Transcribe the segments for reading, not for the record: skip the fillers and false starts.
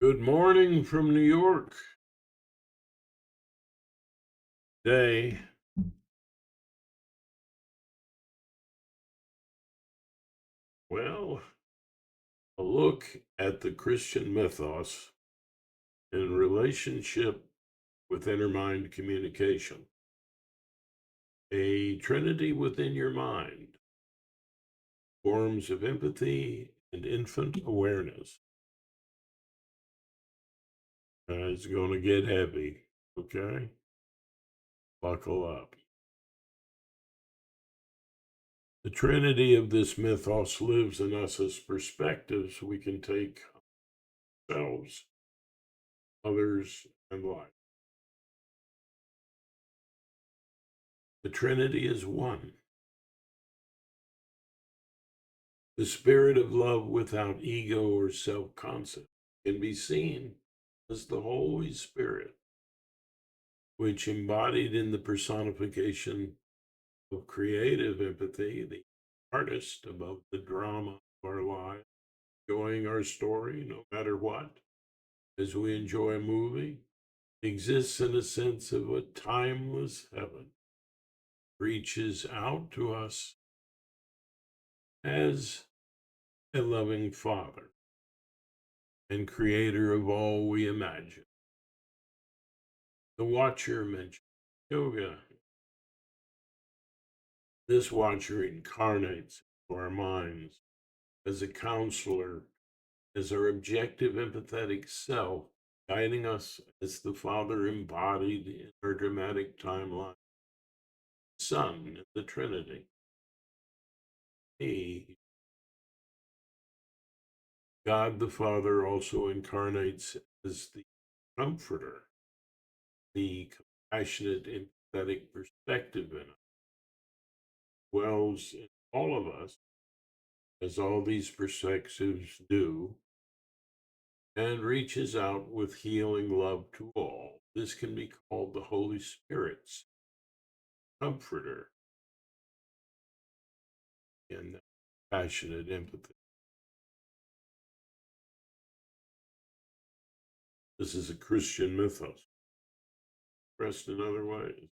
Good morning from New York. Today, well, a look at the Christian mythos in relationship with inner mind communication. A trinity within your mind, forms of empathy and infant awareness. It's going to get heavy, okay? Buckle up. The trinity of this mythos lives in us as perspectives we can take ourselves, others, and life. The Trinity is one. The spirit of love without ego or self concept can be seen as the Holy Spirit, which embodied in the personification of creative empathy, the artist above the drama of our lives, enjoying our story no matter what, as we enjoy a movie, exists in a sense of a timeless heaven, reaches out to us as a loving Father and creator of all we imagine. The watcher mentioned yoga. This watcher incarnates into our minds as a counselor, as our objective, empathetic self, guiding us as the Father embodied in our dramatic timeline, Son in the Trinity. He, God the Father, also incarnates as the Comforter, the compassionate, empathetic perspective in us, dwells in all of us, as all these perspectives do, and reaches out with healing love to all. This can be called the Holy Spirit's comforter and passionate empathy. This is a Christian mythos, expressed in other ways.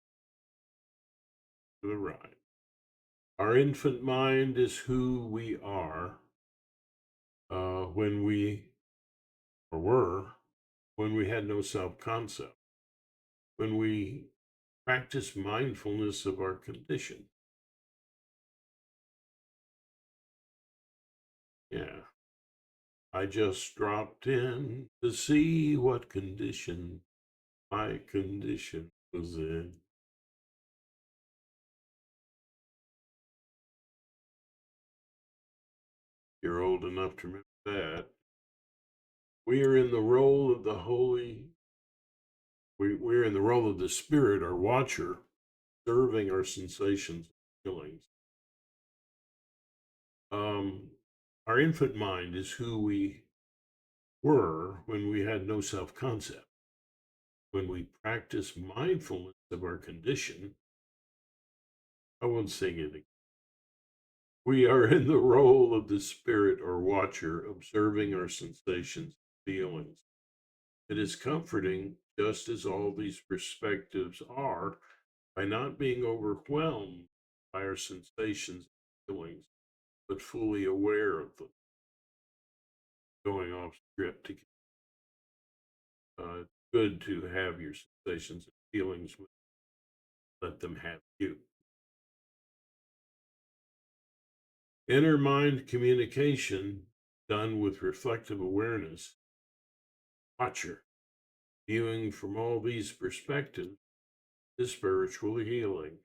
To the right. Our infant mind is who we are when we, or were, when we had no self concept, when we practice mindfulness of our condition. Yeah. I just dropped in to see what condition my condition was in. You're old enough to remember that. We are in the role of the we're in the role of the spirit, our watcher, serving our sensations and feelings. Um, our infant mind is who we were when we had no self concept. When we practice mindfulness of our condition, I won't sing it again. We are in the role of the spirit or watcher, observing our sensations and feelings. It is comforting, just as all these perspectives are, by not being overwhelmed by our sensations and feelings, but fully aware of them. Going off script, it's good to have your sensations and feelings, let them have you. Inner mind communication done with reflective awareness, watcher, viewing from all these perspectives, is spiritual healing.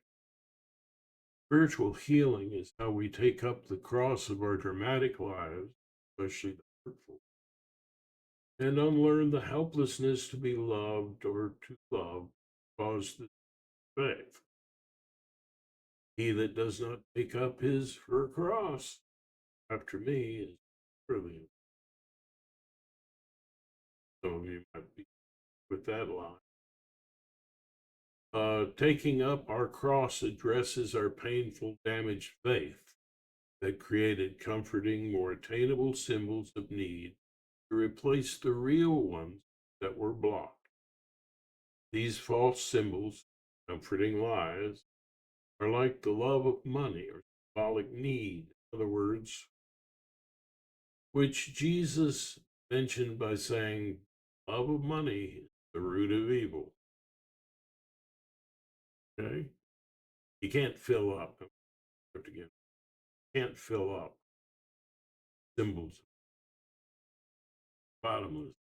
Spiritual healing is how we take up the cross of our dramatic lives, especially the hurtful, and unlearn the helplessness to be loved or to love, cause the faith. He that does not take up his her cross after me is brilliant. Some of you might be with that line. Taking up our cross addresses our painful, damaged faith that created comforting, more attainable symbols of need to replace the real ones that were blocked. These false symbols, comforting lies, are like the love of money or symbolic need. In other words, which Jesus mentioned by saying, love of money is the root of evil. Okay? You can't fill up. Again, can't fill up symbols, bottomless.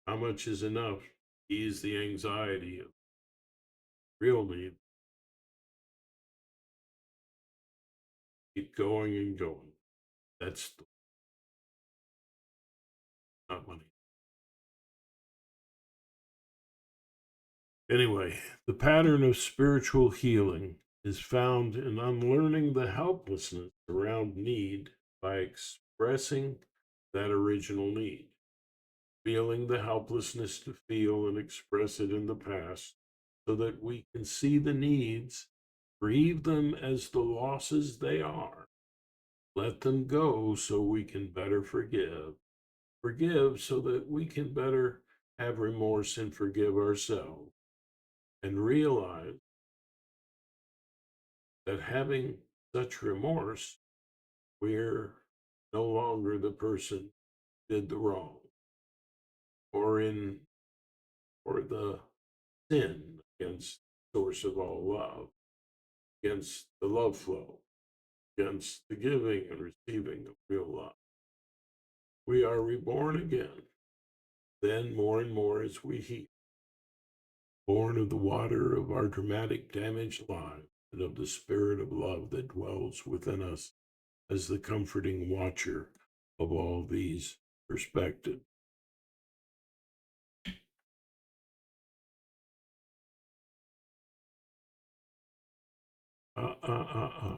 How much is enough? Ease the anxiety of real need. Keep going and going. That's not money. Anyway, the pattern of spiritual healing is found in unlearning the helplessness around need by expressing that original need, feeling the helplessness to feel and express it in the past so that we can see the needs, grieve them as the losses they are, let them go so we can better forgive, forgive so that we can better have remorse and forgive ourselves, and realize that having such remorse, we're no longer the person who did the wrong or in or the sin against the source of all love, against the love flow, against the giving and receiving of real love. We are reborn again, then more and more as we heal, born of the water of our dramatic damaged lives and of the spirit of love that dwells within us as the comforting watcher of all these perspectives. Uh, uh, uh, uh.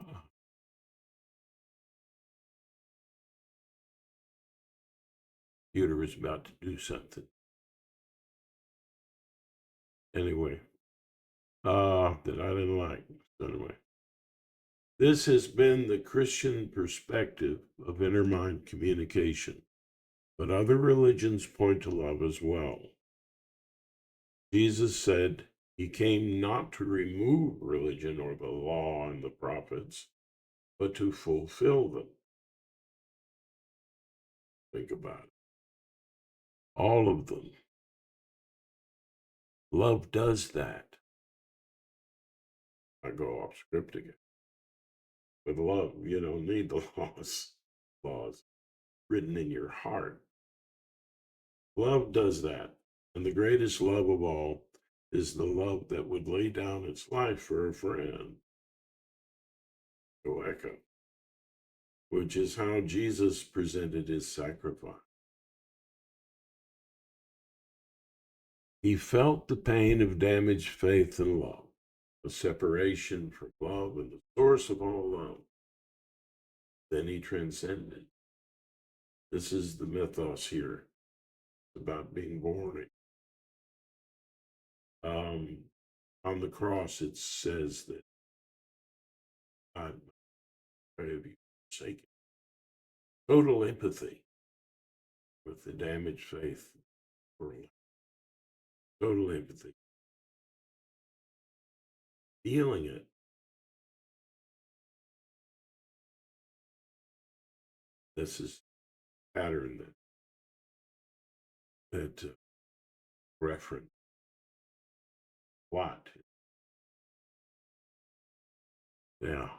Computer is about to do something. Anyway, that I didn't like. So anyway, this has been the Christian perspective of inner mind communication, but other religions point to love as well. Jesus said he came not to remove religion or the law and the prophets, but to fulfill them. Think about it. All of them. Love does that. I go off script again. With love, you don't need the laws written in your heart. Love does that. And the greatest love of all is the love that would lay down its life for a friend. Go echo. Which is how Jesus presented his sacrifice. He felt the pain of damaged faith and love, the separation from love and the source of all love. Then he transcended. This is the mythos here about being born. On the cross, it says that God, pray of you forsaken. Total empathy with the damaged faith world. Total empathy. Feeling it. This is a pattern that reference what? Yeah.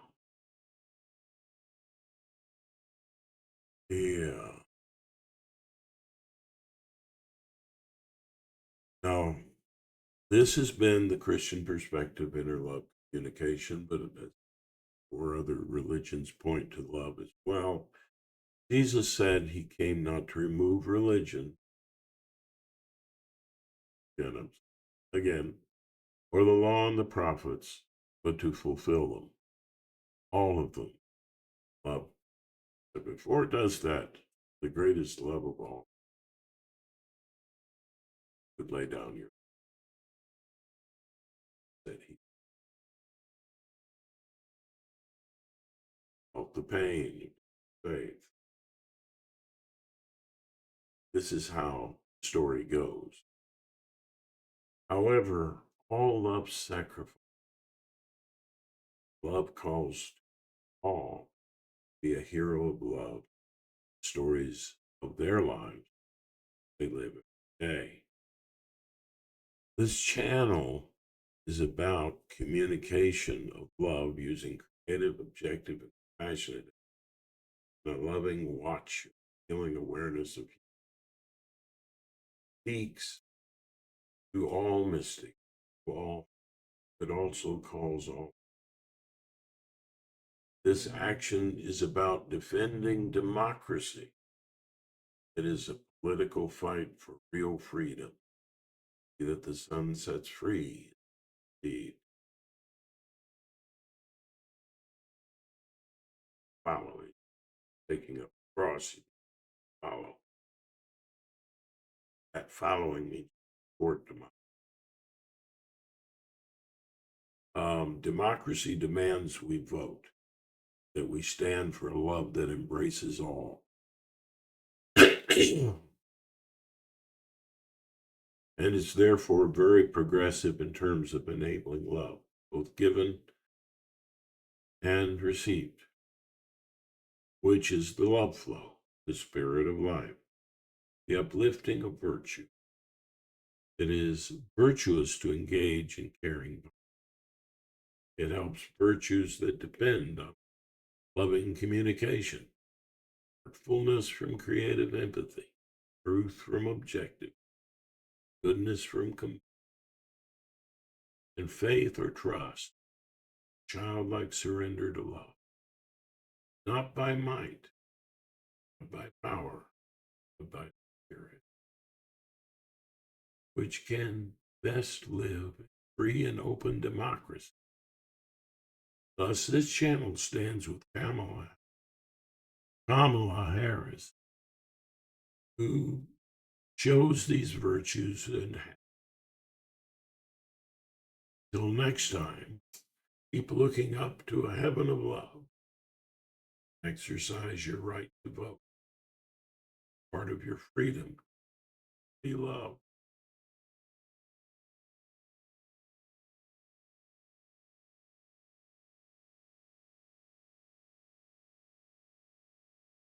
Yeah. Now, this has been the Christian perspective, inner love communication, but or other religions point to love as well. Jesus said he came not to remove religion, again, or the law and the prophets, but to fulfill them, all of them. Love. But before it does that, the greatest love of all would lay down your that he felt the pain, faith, This is how the story goes. However, all love sacrifice, love calls all be a hero of love, stories of their lives they live every day. This channel is about communication of love using creative, objective, and compassionate, and a loving watch, healing awareness of speaks to all mystic, to all, but also calls all. This action is about defending democracy. It is a political fight for real freedom. That the sun sets free, indeed. Following, taking up the cross, you follow. That following means support democracy. Democracy demands we vote, that we stand for a love that embraces all. And is therefore very progressive in terms of enabling love, both given and received, which is the love flow, the spirit of life, the uplifting of virtue. It is virtuous to engage in caring. It helps virtues that depend on loving communication, fullness from creative empathy, truth from objective, goodness from and faith or trust, childlike surrender to love, not by might, but by power, but by spirit, which can best live in free and open democracy. Thus, this channel stands with Kamala Harris, who shows these virtues. And until next time, keep looking up to a heaven of love. Exercise your right to vote, part of your freedom. Be loved.